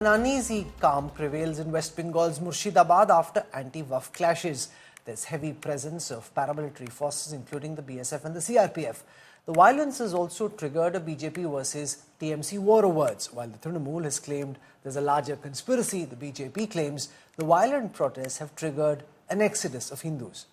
An uneasy calm prevails in West Bengal's Murshidabad after anti-Waqf clashes. There's heavy presence of paramilitary forces, including the BSF and the CRPF. The violence has also triggered a BJP versus TMC war of words. While the Trinamool has claimed there's a larger conspiracy, the BJP claims the violent protests have triggered an exodus of Hindus.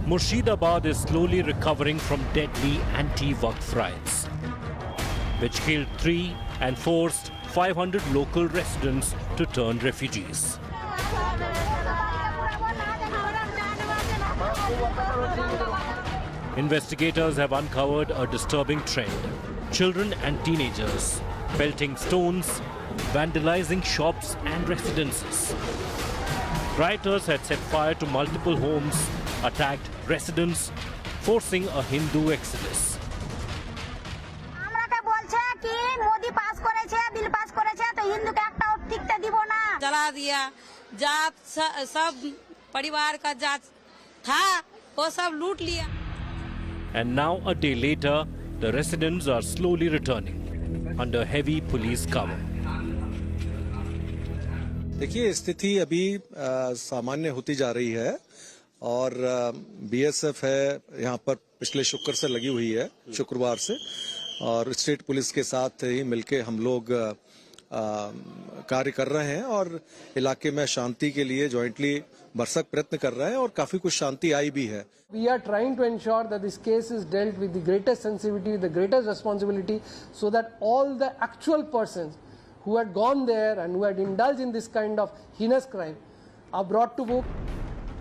Murshidabad is slowly recovering from deadly anti-Waqf riots, which killed 3 and forced 500 local residents to turn refugees. Investigators have uncovered a disturbing trend. Children and teenagers pelting stones, vandalizing shops and residences. Rioters had set fire to multiple homes, attacked residents, forcing a Hindu exodus. जला दिया जात सब परिवार का जात था वो सब लूट लिया. And now a day later, the residents are slowly returning under heavy police cover. देखिए स्थिति अभी सामान्य होती जा रही है और बीएसएफ है यहाँ पर पिछले शुक्र से लगी हुई है, शुक्रवार से, और स्टेट पुलिस के साथ ही मिलके हम लोग कार्य कर रहे हैं और इलाके में शांति के लिए जॉइंटली भरसक प्रयत्न कर रहे हैं और काफी कुछ शांति आई भी है. We are trying to ensure that this case is dealt with the greatest sensitivity, the greatest responsibility, so that all the actual persons who had gone there and who had indulged in this kind of heinous crime are brought to book.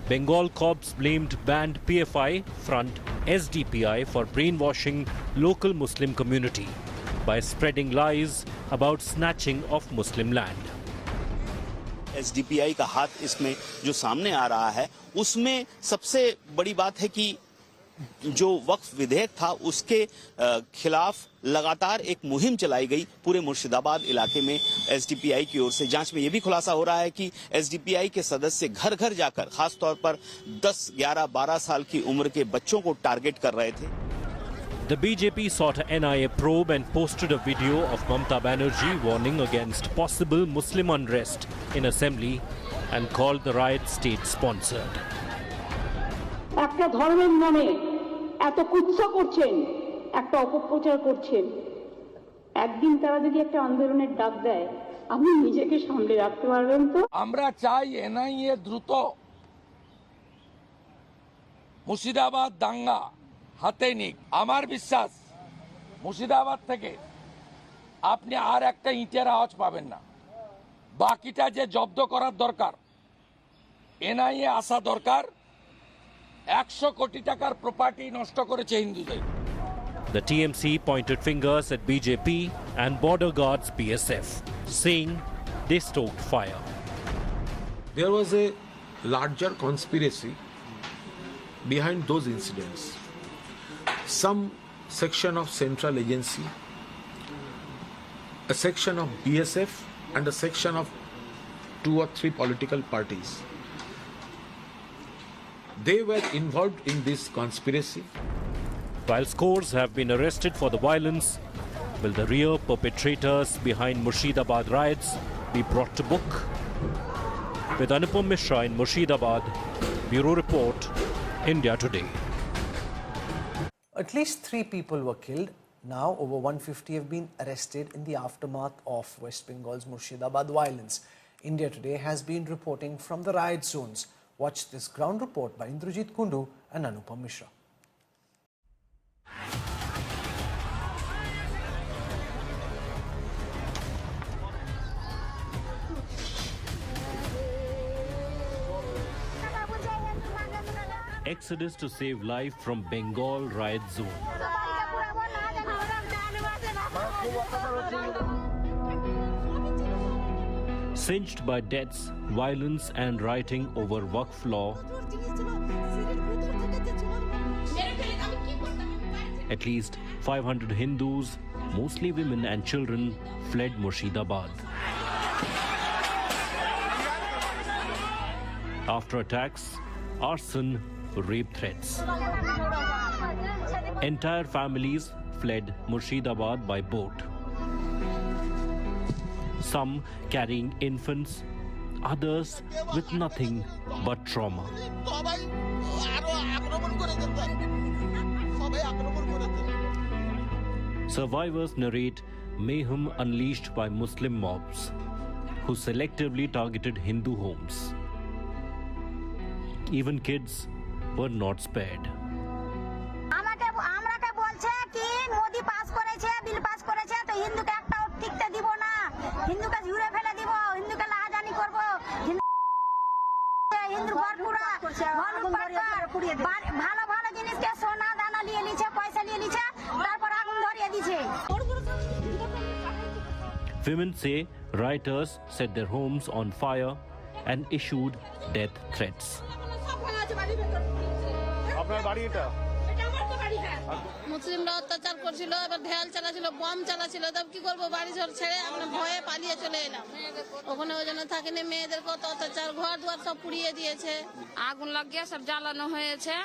Bengal cops blamed banned PFI front SDPI for brainwashing local Muslim community by spreading lies about snatching of Muslim land. SDPI का हाथ इसमें जो सामने आ रहा है, उसमें सबसे बड़ी बात है कि जो वक्फ विधेयक था उसके खिलाफ लगातार एक मुहिम चलाई गई पूरे मुर्शिदाबाद इलाके में एसडीपीआई की ओर से. जांच में यह भी खुलासा हो रहा है कि एसडीपीआई के सदस्य घर घर जाकर खास तौर पर 10, 11, 12 साल की उम्र के बच्चों को टारगेट कर रहे थे. The BJP sought a NIA probe and posted a video of Mamata Banerjee warning against possible Muslim unrest in assembly and called the riot state-sponsored. একটা ধর্মের নামে এত কুৎসা করছেন, একটা অপপ্রচার করছেন, একদিন তারা যদি একটা আন্দোলনের ডাক দেয় আপনি নিজেকে সামলে রাখতে পারবেন তো? আমরা চাই এনআইএ দ্রুত মুর্শিদাবাদ দাঙ্গা হাতে নিক. আমার বিশ্বাস মুর্শিদাবাদ থেকে আপনি আর একটা ইটের আওয়াজ পাবেন না. বাকিটা যে জব্দ করার দরকার, এনআইএ আসা দরকার. 100 কোটি টাকার প্রপার্টি নষ্ট করেছে হিন্দুদের. The TMC pointed fingers at BJP and border guards BSF, saying they stoked fire. There was a larger conspiracy behind those incidents. Some section of central agency, a section of BSF and a section of 2 or 3 political parties. They were involved in this conspiracy. While scores have been arrested for the violence, will the real perpetrators behind Murshidabad riots be brought to book? With Anupam Mishra in Murshidabad, Bureau Report, India Today. At least 3 people were killed. Now over 150 have been arrested in the aftermath of West Bengal's Murshidabad violence. India Today has been reporting from the riot zones. Watch this ground report by Indrajit Kundu and Anupam Mishra. Exodus to save life from Bengal riot zone. Cinched by deaths, violence and rioting over Waqf law, at least 500 Hindus, mostly women and children, fled Murshidabad. After attacks, arson, rape threats. Entire families fled Murshidabad by boat. Some carrying infants, others with nothing but trauma. Survivors narrate mayhem unleashed by Muslim mobs who selectively targeted Hindu homes. Even kids were not spared. Women say rioters set their homes on fire and issued death threats. মুসলিমরা অত্যাচার করছিল, এবার ঢেল চালাছিল, bomb চালাছিল, তবে কি করবো, বাড়ি ঘর ছেড়ে আমরা ভয়ে পালিয়ে চলে এলাম। ওখানে ওই জন্য থাকিনি, মেয়েদেরকে অত্যাচার, ঘর দুয়ার সব পুড়িয়ে দিয়েছে, আগুন লাগিয়ে সব জ্বালানো হয়েছে।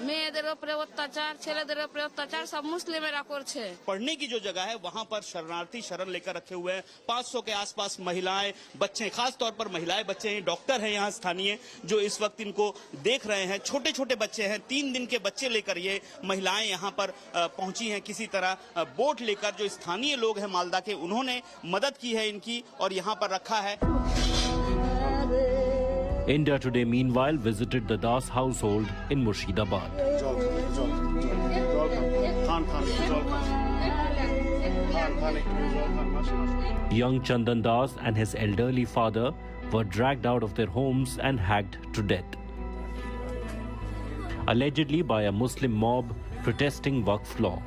মেয়েদের উপরে অত্যাচার, ছেলেদের উপরে অত্যাচার সব মুসলিমেরা করছে। पढ़ने की जो जगह है वहां पर शरणार्थी शरण लेकर रखे हुए हैं। 500 के आसपास महिलाएं, बच्चे, खास तौर पर महिलाएं, बच्चे हैं। डॉक्टर हैं यहाँ स्थानीय जो इस वक्त इनको देख रहे हैं। छोटे छोटे बच्चे हैं, 3 दिन के बच्चे लेकर ये महिलाएं यहाँ पर पहुंची हैं। किसी तरह बोट लेकर जो स्थानीय लोग हैं मालदा के, उन्होंने मदद की है इनकी और यहाँ पर रखा है। India Today, meanwhile, visited the Das household in Murshidabad. Young Chandan Das and his elderly father were dragged out of their homes and hacked to death, allegedly by a Muslim mob protesting Waqf law.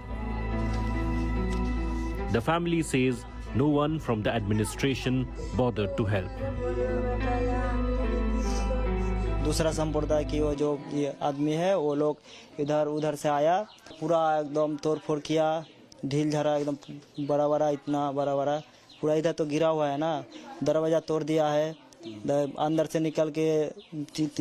The family says no one from the administration bothered to help. दूसरा संप्रदाय की वो जो ये आदमी है, वो लोग इधर उधर से आया, पूरा एकदम तोड़ फोड़ किया, ढील झरा एकदम बड़ा बड़ा, इतना बड़ा बड़ा, पूरा इधर तो गिरा हुआ है ना, दरवाजा तोड़ दिया है, अंदर से निकल के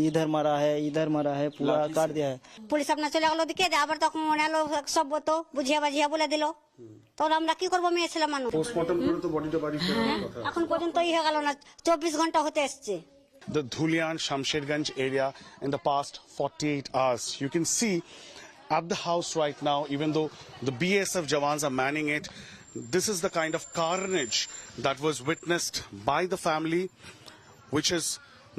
इधर मारा है, पूरा काट दिया है। পুলিশ আপনার চলে গেল দিকে, আবার তখন মনে হলো সব তো বুঝিয়ে বাজিয়ে বলে দিল, তখন আমরা কি করবো, মেয়ে ছেলে মানুষ। পোস্টমর্টম করে তো বডিটা বাড়ি ফেরার কথা, এখন পর্যন্ত হয়ে গেল না, 24 ঘন্টা হতে আসছে। The Dhulian Shamsherganj area in the past 48 hours. You can see at the house right now, even though the BSF Jawans are manning it, this is the kind of carnage that was witnessed by the family, which has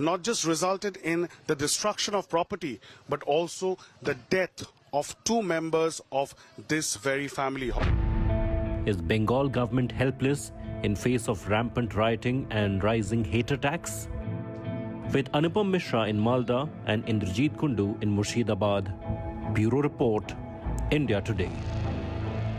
not just resulted in the destruction of property, but also the death of 2 members of this very family. Is Bengal government helpless in face of rampant rioting and rising hate attacks? With Anupam Mishra in Malda and Indrajit Kundu in Murshidabad, Bureau Report, India Today.